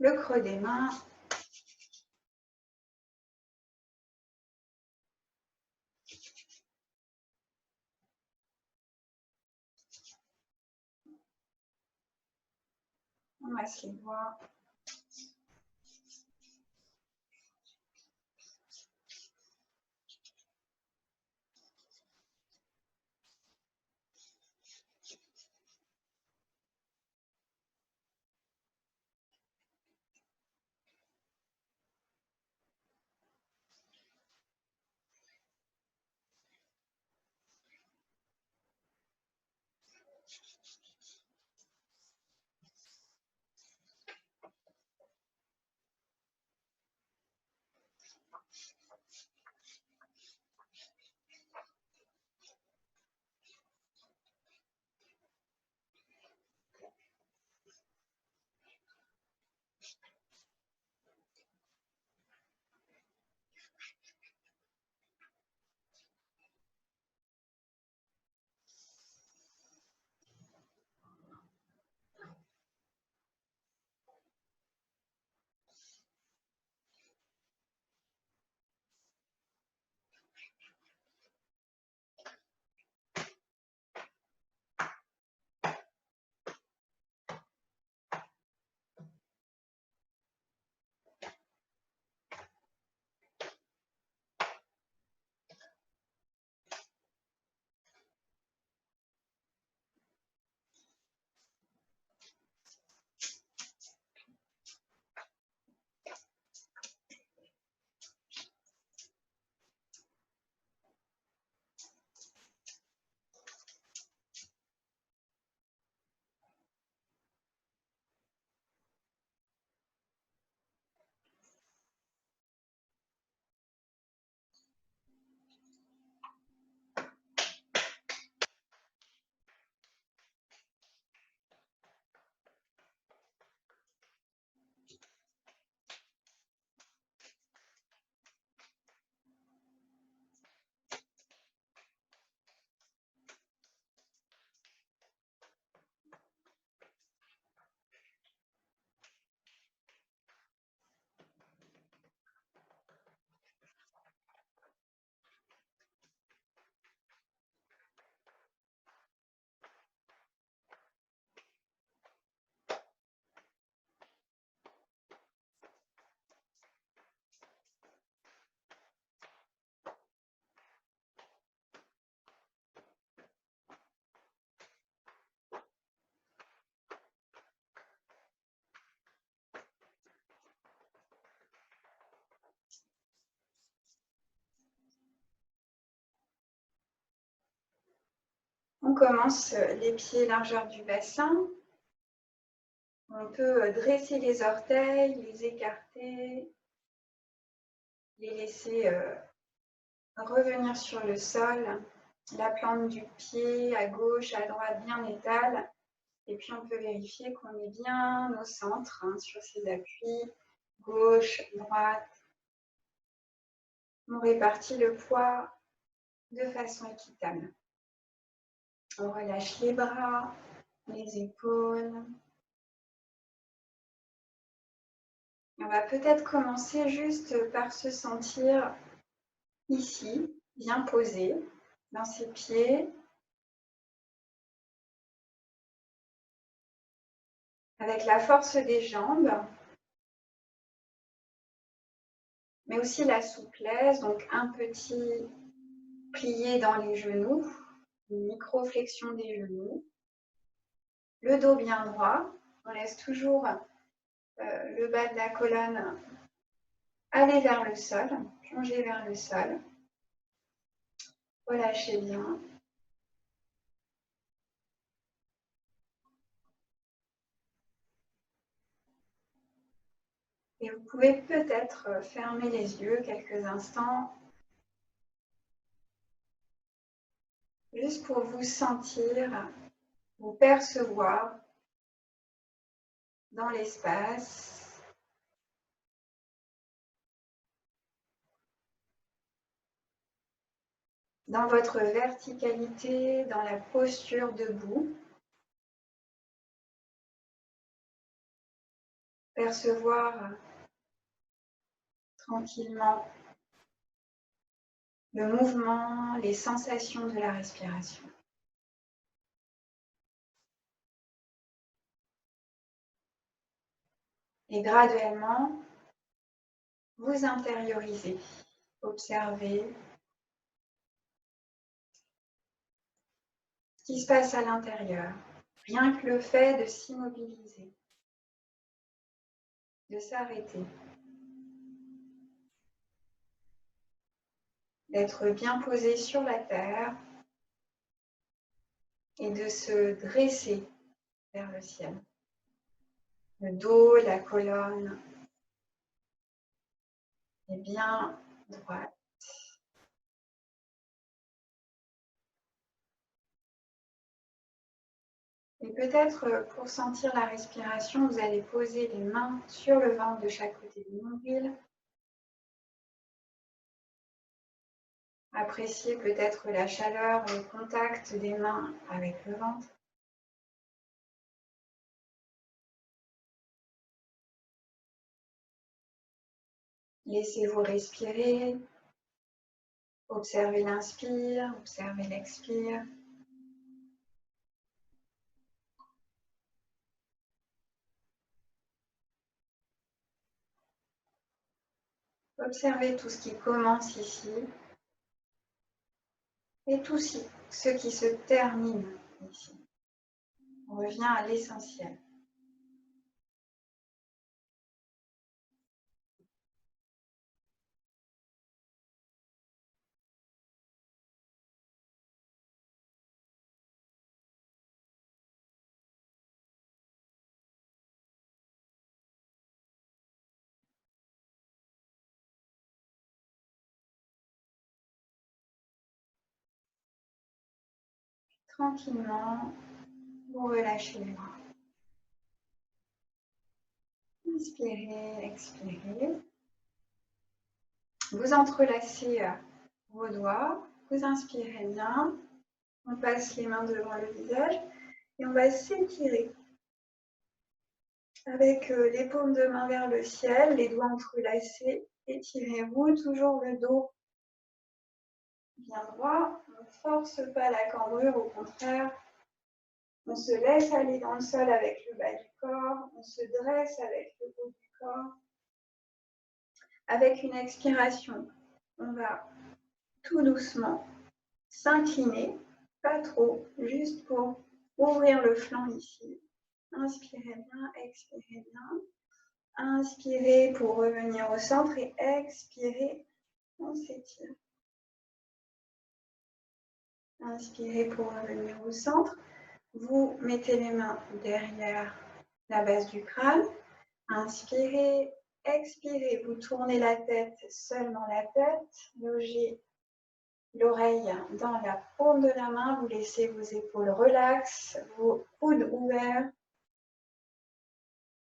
le creux des mains. On masse les doigts. On commence les pieds largeur du bassin. On peut dresser les orteils, les écarter, les laisser revenir sur le sol. La plante du pied à gauche, à droite, bien étale. Et puis on peut vérifier qu'on est bien au centre sur ces appuis. Gauche, droite. On répartit le poids de façon équitable. On relâche les bras, les épaules. On va peut-être commencer juste par se sentir ici, bien posé, dans ses pieds, avec la force des jambes, mais aussi la souplesse, donc un petit plié dans les genoux, une micro-flexion des genoux, le dos bien droit, on laisse toujours le bas de la colonne aller vers le sol, plonger vers le sol, relâchez bien. Et vous pouvez peut-être fermer les yeux quelques instants, juste pour vous sentir, vous percevoir dans l'espace. Dans votre verticalité, dans la posture debout. percevoir tranquillement le mouvement, les sensations de la respiration. Et graduellement, vous intériorisez, observez ce qui se passe à l'intérieur. Rien que le fait de s'immobiliser, de s'arrêter, d'être bien posé sur la terre et de se dresser vers le ciel. Le dos, la colonne est bien droite. Et peut-être pour sentir la respiration, vous allez poser les mains sur le ventre de chaque côté du nombril. Appréciez peut-être la chaleur, le contact des mains avec le ventre. Laissez-vous respirer. Observez l'inspire, observez l'expire. Observez tout ce qui commence ici et tout ce qui se termine ici. On revient à l'essentiel. Tranquillement, vous relâchez les bras. Inspirez, expirez. Vous entrelacez vos doigts. Vous inspirez bien. On passe les mains devant le visage et on va s'étirer. Avec les paumes de main vers le ciel, les doigts entrelacés. Étirez-vous, toujours le dos bien droit. On ne force pas la cambrure, au contraire. On se laisse aller dans le sol avec le bas du corps. On se dresse avec le haut du corps. Avec une expiration, on va tout doucement s'incliner, pas trop, juste pour ouvrir le flanc ici. Inspirez bien, expirez bien. Inspirez pour revenir au centre et expirez, on s'étire. Inspirez pour revenir au centre. Vous mettez les mains derrière la base du crâne. Inspirez, expirez. Vous tournez la tête, seulement la tête. Logez l'oreille dans la paume de la main. Vous laissez vos épaules relaxes, vos coudes ouverts.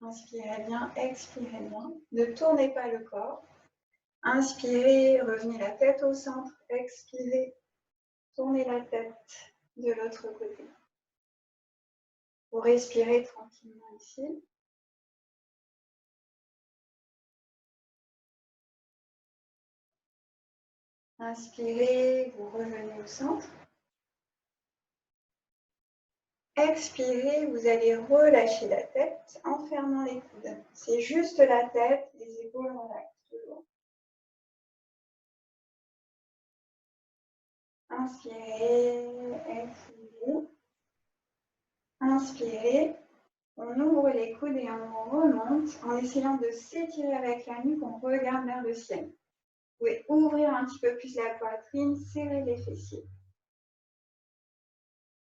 Inspirez bien, expirez bien. Ne tournez pas le corps. Inspirez, revenez la tête au centre. Expirez, tournez la tête de l'autre côté. Vous respirez tranquillement ici. Inspirez, vous revenez au centre. Expirez, vous allez relâcher la tête en fermant les coudes. C'est juste la tête, les épaules relaxent toujours. Inspirez, expirez. Inspirez, on ouvre les coudes et on remonte en essayant de s'étirer avec la nuque, on regarde vers le ciel. Vous pouvez ouvrir un petit peu plus la poitrine, serrer les fessiers.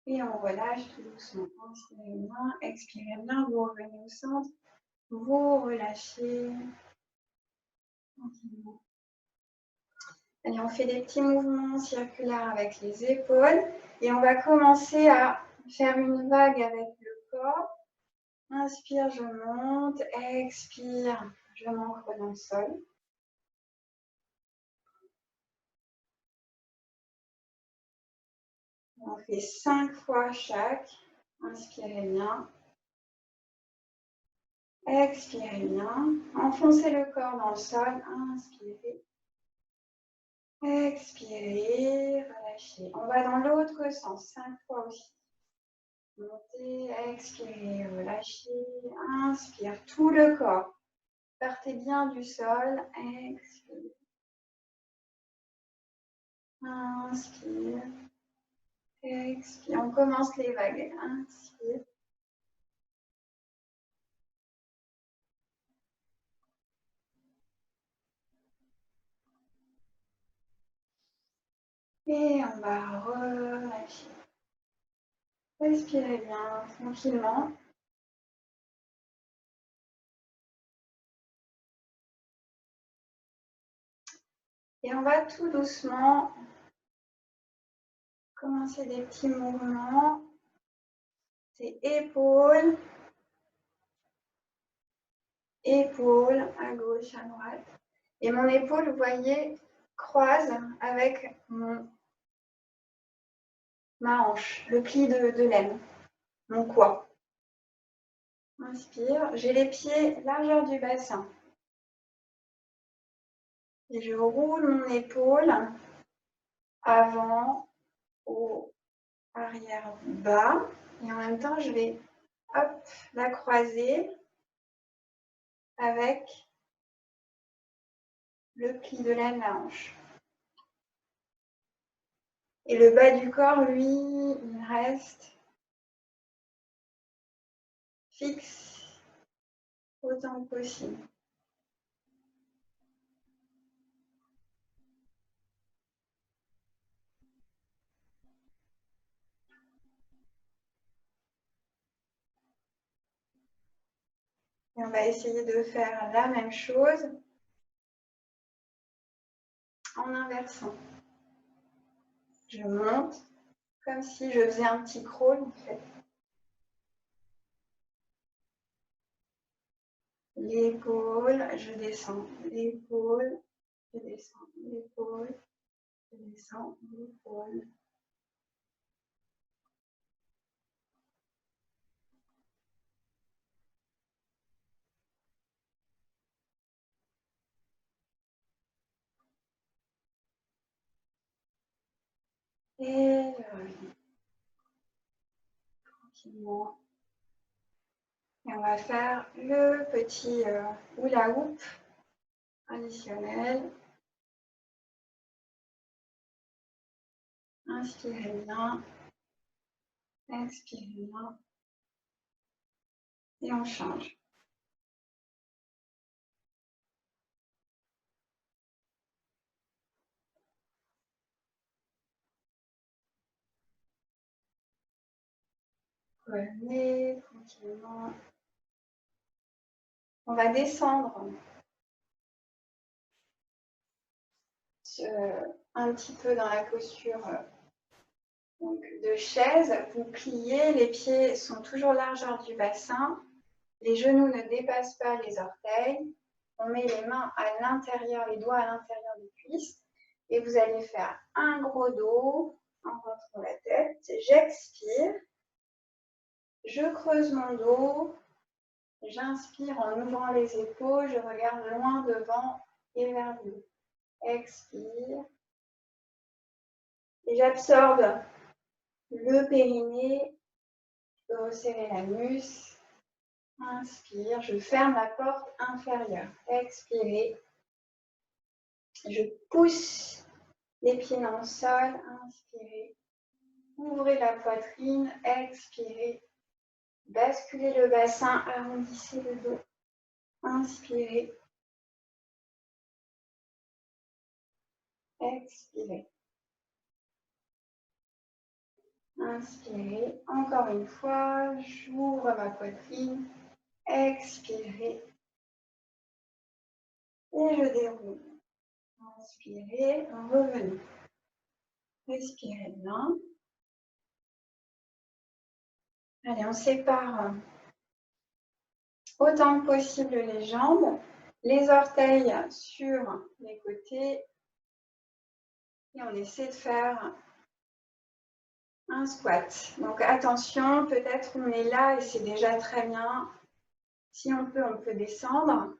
Et on relâche tout doucement. Inspirez bien, expirez bien, vous revenez au centre, vous relâchez tranquillement. Allez, on fait des petits mouvements circulaires avec les épaules et on va commencer à faire une vague avec le corps. Inspire, je monte, expire, je m'ancre dans le sol. On fait 5 fois chaque. Inspirez bien. Expirez bien. Enfoncez le corps dans le sol. Inspirez. Expirez. Relâchez. On va dans l'autre sens. 5 fois aussi. Montez. Expirez. Relâchez. Inspire. Tout le corps. Partez bien du sol. Expire. Inspire. Expire. On commence les vagues. Inspire. Et on va relâcher. Respirez bien, tranquillement. Et on va tout doucement commencer des petits mouvements. C'est épaules, épaules, à gauche, à droite. Et mon épaule, vous voyez, croise avec ma hanche, le pli de l'aine, mon quoi. Inspire, j'ai les pieds largeur du bassin. Et je roule mon épaule avant, haut, arrière, bas. Et en même temps, je vais hop, la croiser avec le pli de laine, la hanche. Et le bas du corps, lui, il reste fixe autant que possible. Et on va essayer de faire la même chose en inversant. Je monte comme si je faisais un petit crawl en fait. L'épaule, je descends. L'épaule, je descends. L'épaule, je descends. L'épaule. Et je reviens tranquillement. Et on va faire le petit hula hoop additionnel. Inspirez bien. Expirez bien. Et on change. Revenez tranquillement. On va descendre un petit peu dans la posture donc, de chaise. Vous pliez, les pieds sont toujours largeur du bassin. Les genoux ne dépassent pas les orteils. On met les mains à l'intérieur, les doigts à l'intérieur des cuisses. Et vous allez faire un gros dos en rentrant la tête. J'expire. Je creuse mon dos. J'inspire en ouvrant les épaules. Je regarde loin devant et vers le haut. Expire. Et j'absorbe le périnée. Je peux resserrer l'anus. Inspire. Je ferme la porte inférieure. Expirez. Je pousse les pieds dans le sol. Inspirez. Ouvrez la poitrine. Expirez. Basculez le bassin. Arrondissez le dos. Inspirez. Expirez. Inspirez. Encore une fois. J'ouvre ma poitrine. Expirez. Et je déroule. Inspirez. Revenez. Respirez bien. Allez, on sépare autant que possible les jambes, les orteils sur les côtés et on essaie de faire un squat. Donc attention, peut-être on est là et c'est déjà très bien. Si on peut descendre,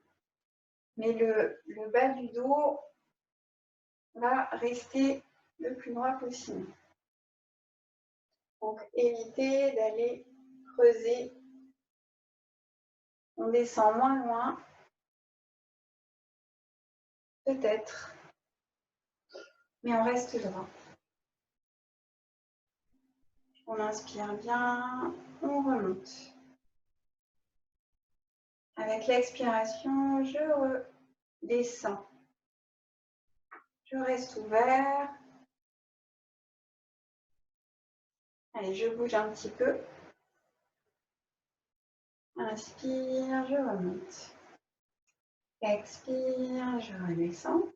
mais le bas du dos va rester le plus droit possible. Donc, évitez d'aller creuser. On descend moins loin, peut-être, mais on reste droit. On inspire bien, on remonte. Avec l'expiration, je redescends. Je reste ouvert. Allez, je bouge un petit peu. Inspire, je remonte. Expire, je redescends.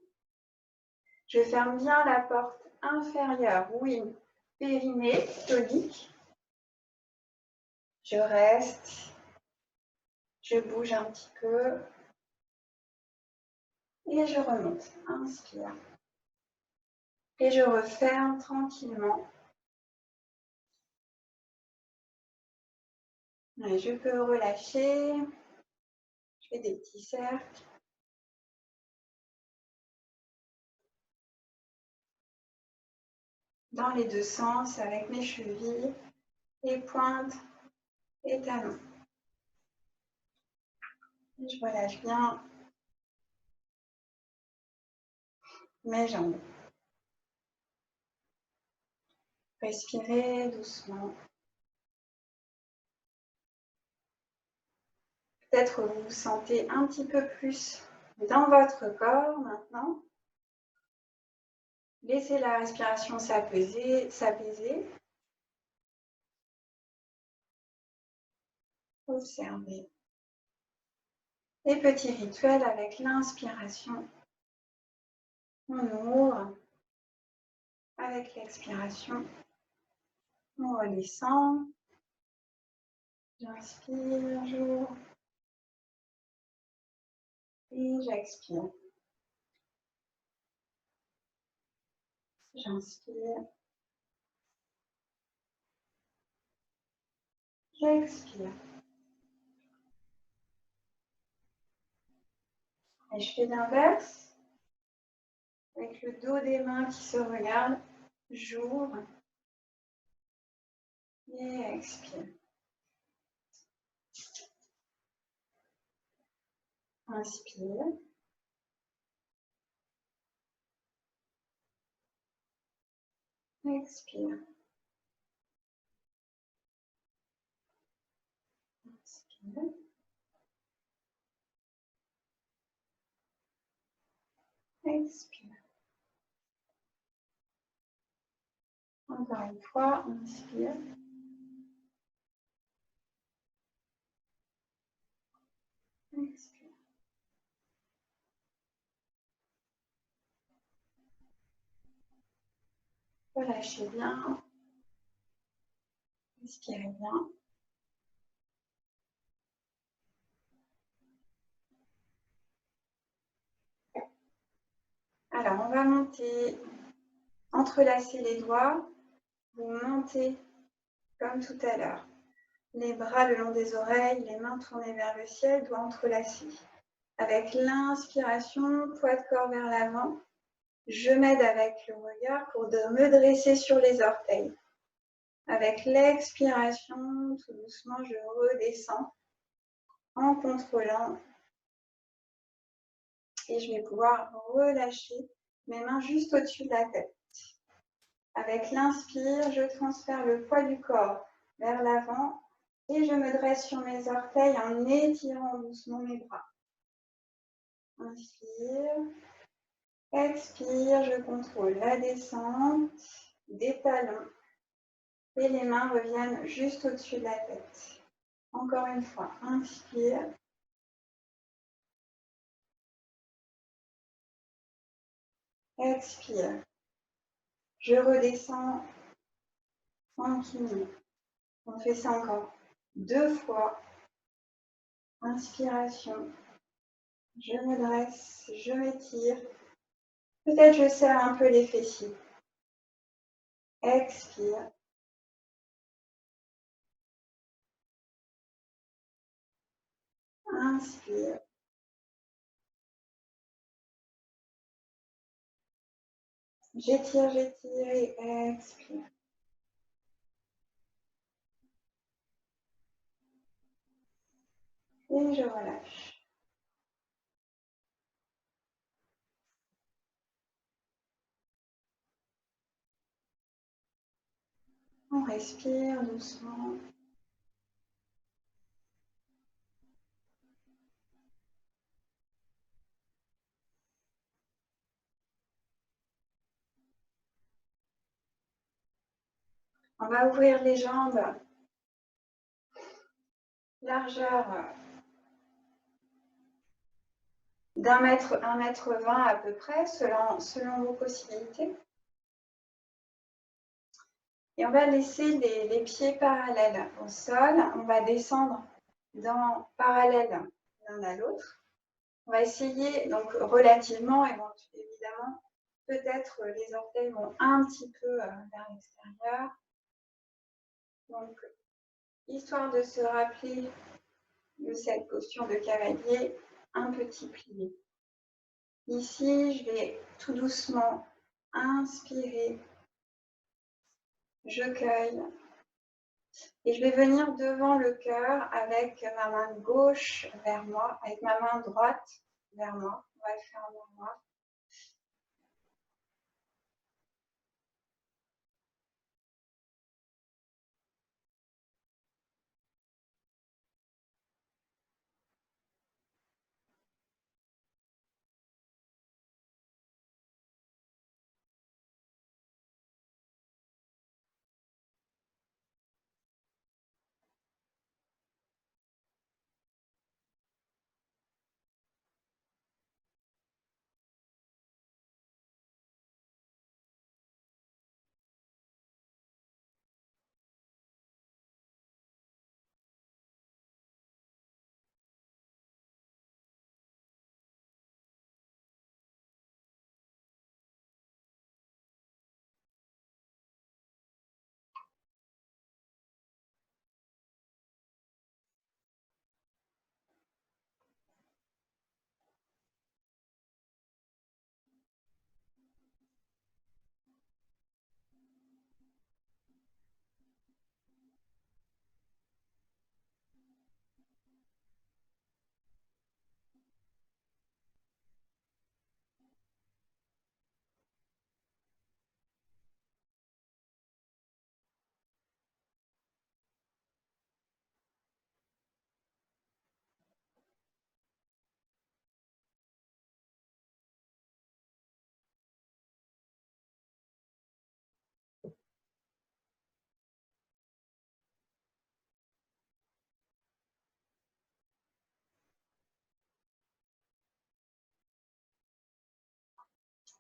Je ferme bien la porte inférieure, oui, périnée, tonique. Je reste. Je bouge un petit peu. Et je remonte. Inspire. Et je referme tranquillement. Et je peux relâcher. Je fais des petits cercles. Dans les deux sens avec mes chevilles, les pointes et talons. Et je relâche bien mes jambes. Respirez doucement. Peut-être vous vous sentez un petit peu plus dans votre corps maintenant. Laissez la respiration s'apaiser. Observez. Les petits rituels avec l'inspiration. On ouvre. Avec l'expiration, on redescend. J'inspire, j'ouvre. Et j'expire. J'inspire. J'expire. Et je fais l'inverse. Avec le dos des mains qui se regardent, j'ouvre. Et expire. Inspire. Expire. Inspire. Expire. Encore une fois, inspire. Expire. Relâchez bien. Inspirez bien. Alors, on va monter, entrelacer les doigts. Vous montez comme tout à l'heure. Les bras le long des oreilles, les mains tournées vers le ciel, doigts entrelacés. Avec l'inspiration, poids de corps vers l'avant. Je m'aide avec le regard pour me dresser sur les orteils. Avec l'expiration, tout doucement, je redescends en contrôlant. Et je vais pouvoir relâcher mes mains juste au-dessus de la tête. Avec l'inspire, je transfère le poids du corps vers l'avant et je me dresse sur mes orteils en étirant doucement mes bras. Inspire. Expire, je contrôle la descente des talons et les mains reviennent juste au-dessus de la tête. Encore une fois, inspire. Expire. Je redescends tranquillement. On fait ça encore 2 fois. Inspiration. Je me dresse, je m'étire. Peut-être je serre un peu les fessiers. Expire. Inspire. J'étire, j'étire et expire. Et je relâche. On respire doucement. On va ouvrir les jambes. Largeur d'1 mètre 20 à peu près, selon vos possibilités. Et on va laisser les pieds parallèles au sol. On va descendre parallèle l'un à l'autre. On va essayer, donc relativement, évidemment, peut-être les orteils vont un petit peu vers l'extérieur. Donc, histoire de se rappeler de cette posture de cavalier, un petit plié. Ici, je vais tout doucement inspirer. Je cueille. Et je vais venir devant le cœur avec ma main gauche vers moi, avec ma main droite vers moi. On va le faire vers moi.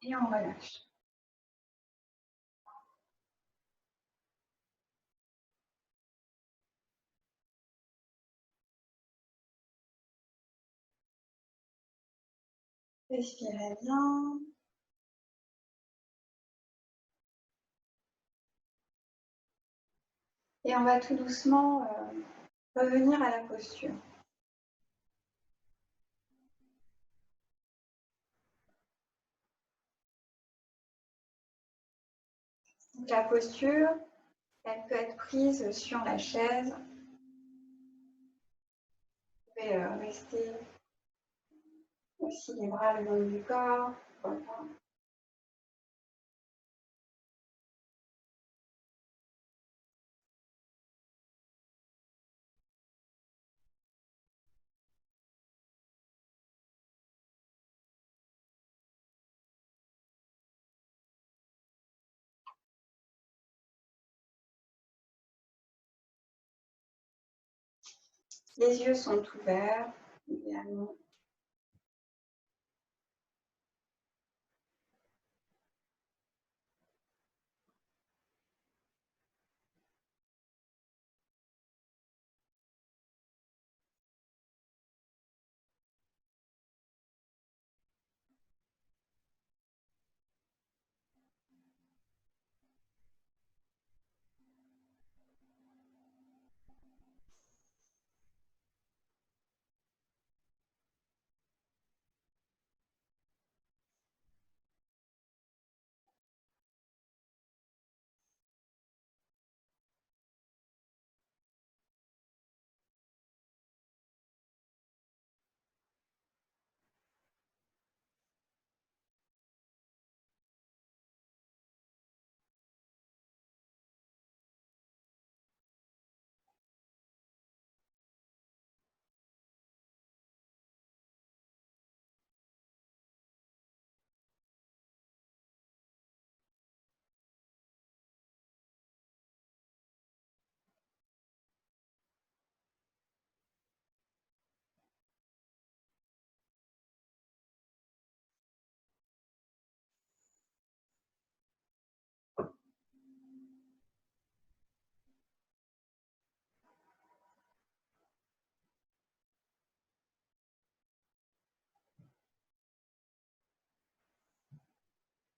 Et on relâche. Respirez bien. Et on va tout doucement revenir à la posture. Donc, la posture, elle peut être prise sur la chaise. Vous pouvez rester aussi les bras le long du corps. Voilà. Les yeux sont ouverts, idéalement.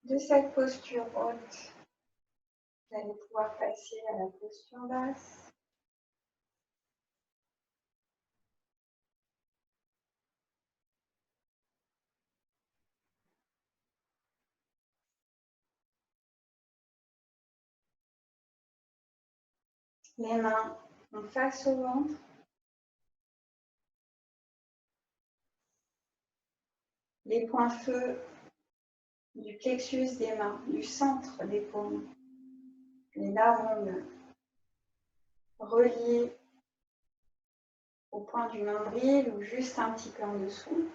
De cette posture haute, vous allez pouvoir passer à la posture basse. Les mains en face au ventre. Les points feu du plexus des mains, du centre des paumes. Les larynges reliés au point du nombril ou juste un petit peu en dessous.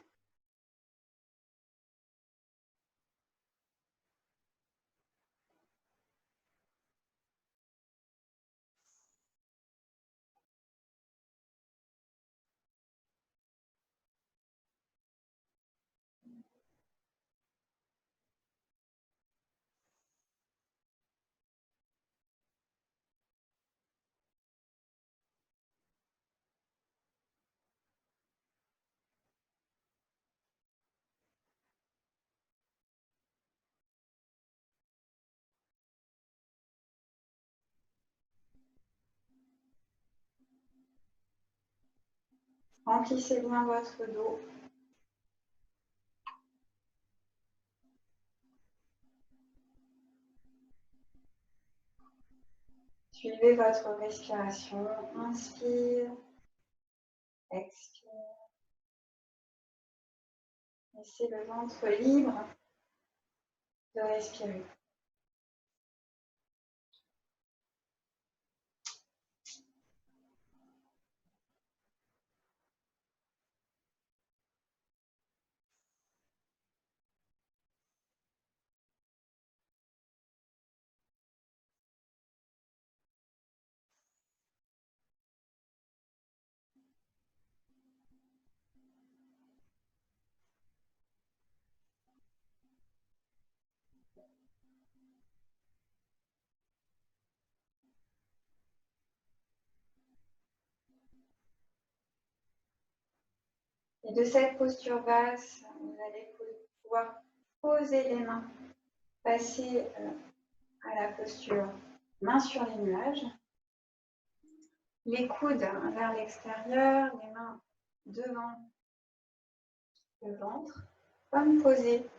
Remplissez bien votre dos. Suivez votre respiration. Inspire, expire. Laissez le ventre libre de respirer. Et de cette posture basse, vous allez pouvoir poser les mains, passer à la posture main sur les nuages, les coudes vers l'extérieur, les mains devant le ventre, comme posées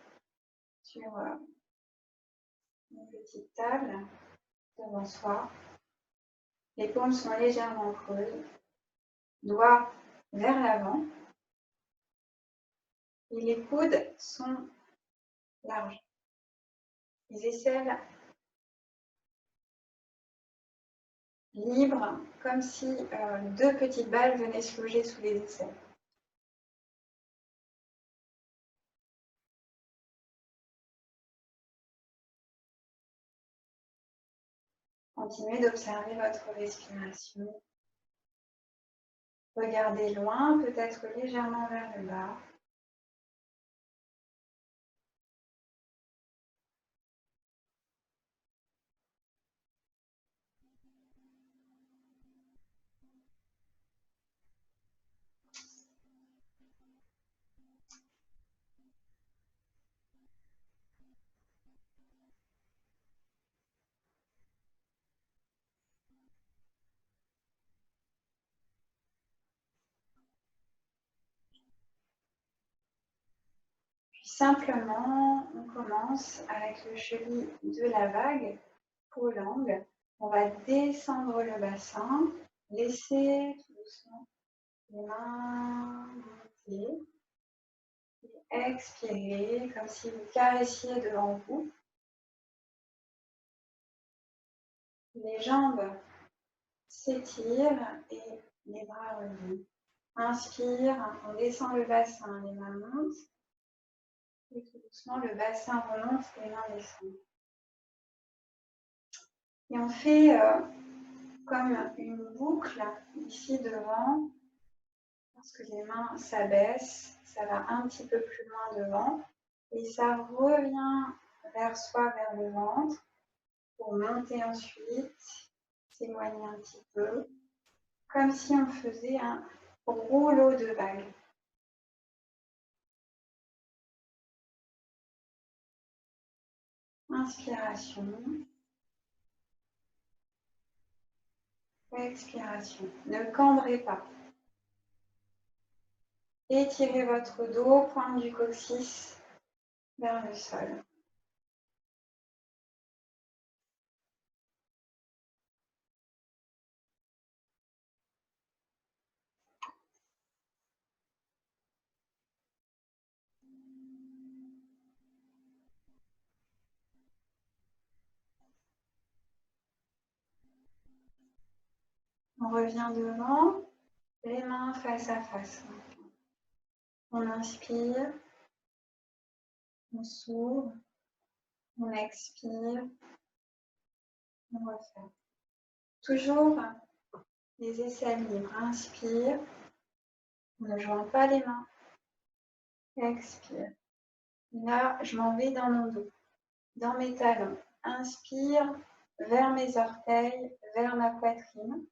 sur une petite table devant soi. Les paumes sont légèrement creuses, doigts vers l'avant. Et les coudes sont larges. Les aisselles libres, comme si deux petites balles venaient se loger sous les aisselles. Continuez d'observer votre respiration. Regardez loin, peut-être légèrement vers le bas. Puis simplement, on commence avec le cheville de la vague au langue. On va descendre le bassin, laisser tout doucement les mains monter. Expirez comme si vous caressiez devant vous. Les jambes s'étirent et les bras reviennent. Inspire, on descend le bassin, les mains montent. Et tout doucement, le bassin remonte, les mains descendent. Et on fait comme une boucle ici devant. Lorsque les mains s'abaissent, ça va un petit peu plus loin devant. Et ça revient vers soi, vers le ventre, pour monter ensuite, s'éloigner un petit peu, comme si on faisait un rouleau de vagues. Inspiration. Expiration. Ne cambrez pas. Étirez votre dos, pointe du coccyx vers le sol. On revient devant, les mains face à face. On inspire, on s'ouvre, on expire, on refait. Toujours les aisselles libres. Inspire, on ne joint pas les mains. Expire. Là, je m'en vais dans mon dos, dans mes talons. Inspire vers mes orteils, vers ma poitrine.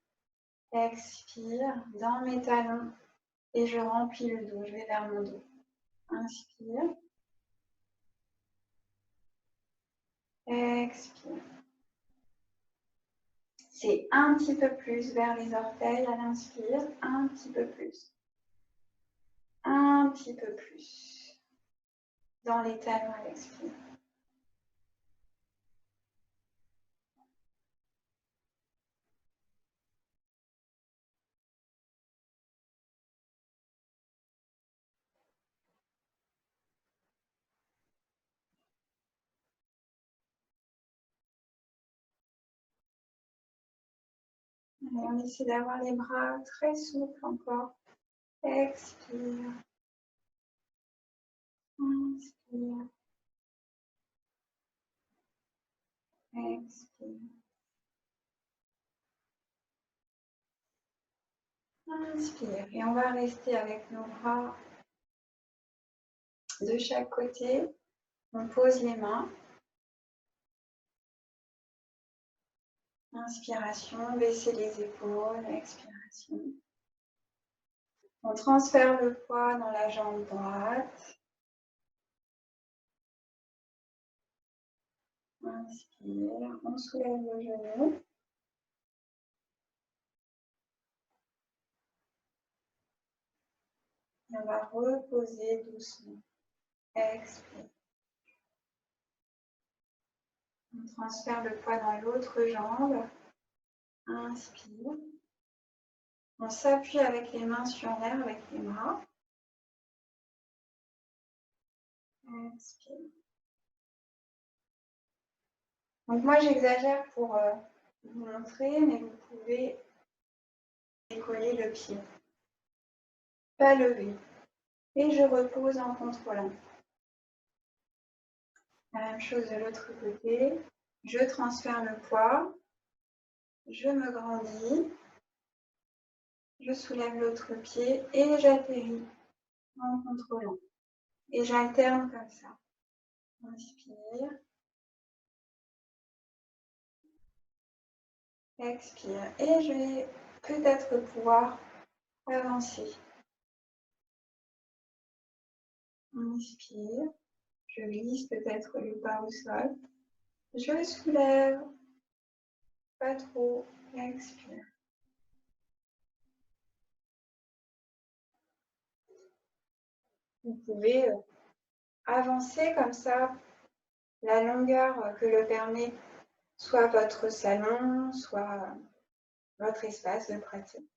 Expire dans mes talons et je remplis le dos. Je vais vers mon dos. Inspire. Expire. C'est un petit peu plus vers les orteils à l'inspire, un petit peu plus. Un petit peu plus. Dans les talons à l'expire. Allez, on essaie d'avoir les bras très souples encore. Expire. Inspire. Expire. Inspire. Et on va rester avec nos bras de chaque côté. On pose les mains. Inspiration, baissez les épaules. Expiration. On transfère le poids dans la jambe droite. Inspire. On soulève le genou. Et on va reposer doucement. Expire. On transfère le poids dans l'autre jambe. Inspire. On s'appuie avec les mains sur l'air, avec les bras. Expire. Donc moi j'exagère pour vous montrer, mais vous pouvez décoller le pied. Pas lever. Et je repose en contrôlant. La même chose de l'autre côté. Je transfère le poids. Je me grandis. Je soulève l'autre pied et j'atterris en contrôlant. Et j'alterne comme ça. Inspire. Expire. Et je vais peut-être pouvoir avancer. Inspire. Je glisse peut-être le pas au sol. Je soulève. Pas trop. Expire. Vous pouvez avancer comme ça, la longueur que le permet soit votre salon, soit votre espace de pratique.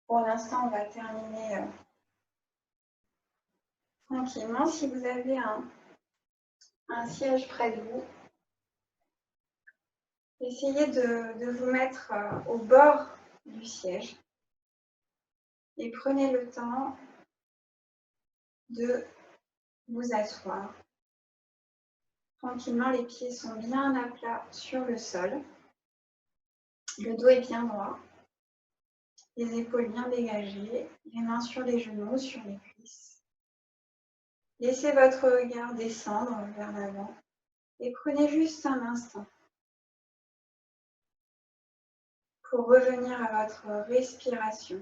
Pour l'instant, on va terminer tranquillement. Si vous avez un siège près de vous, essayez de vous mettre au bord du siège et prenez le temps de vous asseoir. Tranquillement, les pieds sont bien à plat sur le sol. Le dos est bien droit. Les épaules bien dégagées. Les mains sur les genoux, sur les cuisses. Laissez votre regard descendre vers l'avant et prenez juste un instant pour revenir à votre respiration.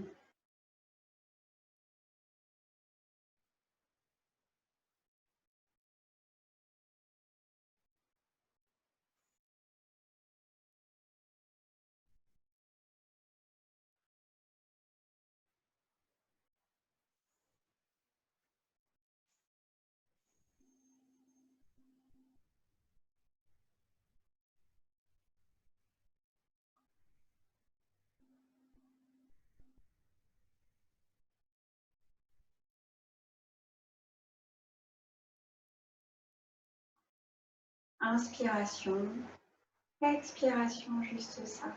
Inspiration, expiration, juste ça.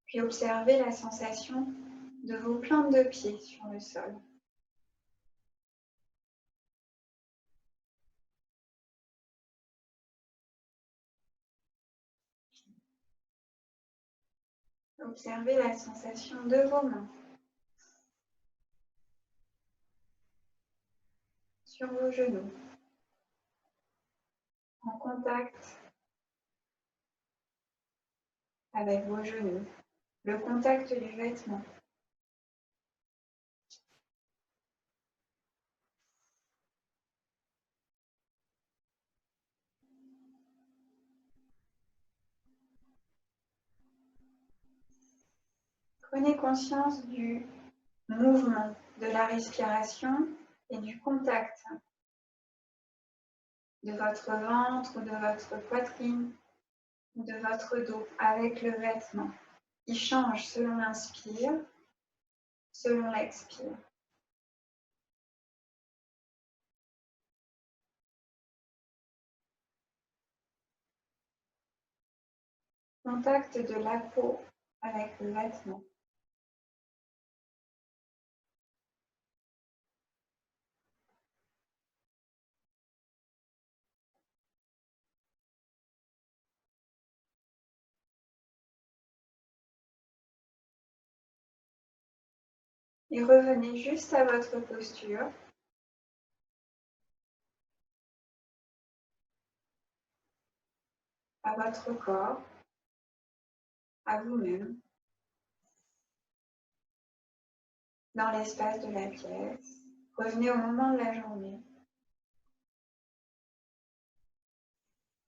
Puis observez la sensation de vos plantes de pied sur le sol. Observez la sensation de vos mains sur vos genoux, en contact avec vos genoux, le contact du vêtement. Prenez conscience du mouvement de la respiration et du contact de votre ventre ou de votre poitrine ou de votre dos avec le vêtement. Il change selon l'inspire, selon l'expire. Contact de la peau avec le vêtement. Et revenez juste à votre posture. À votre corps, à vous-même, dans l'espace de la pièce. Revenez au moment de la journée.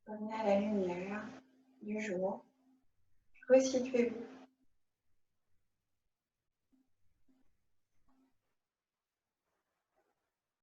Revenez à la lumière du jour. Resituez-vous.